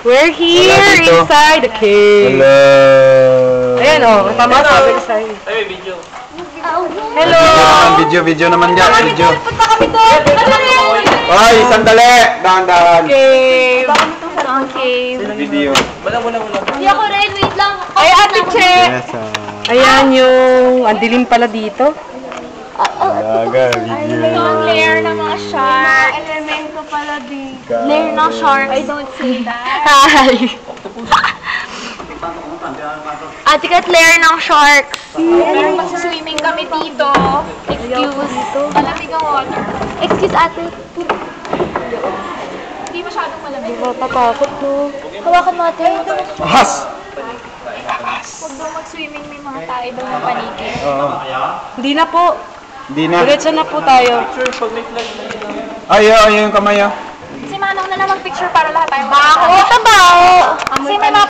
We're here inside the cave. Hello. Ayan o, tama sabi ko sa'yo. Ay, video. Hello! Video naman yan, video. Punta kami doon! Ay, sandali! Dahan-dahan. Cave! Ang cave. Video. Wala. Hindi ako rin, wait lang. Ay, Ate Che! Ayan yung, ang dilim pala dito. Laga, video. Ito ang lair ng mga shark. Elemento pala dito. Lair ng shark. I don't say that. Hi! Ate Kat, lair ng sharks. Pero mag-swimming kami dito. Excuse. Malamig ang water. Excuse, ate. Hindi masyadong malamig. Matatakot no. Hawakan mo, ate. Ahas! Huwag daw mag-swimming, may mga tayo daw na paligid. Oo. Hindi na po. Hindi na. Diretso na po tayo. Sure, pag may flag na yun. Ay, yung kamay ah. Si Manong na lang mag-picture para lahat tayo.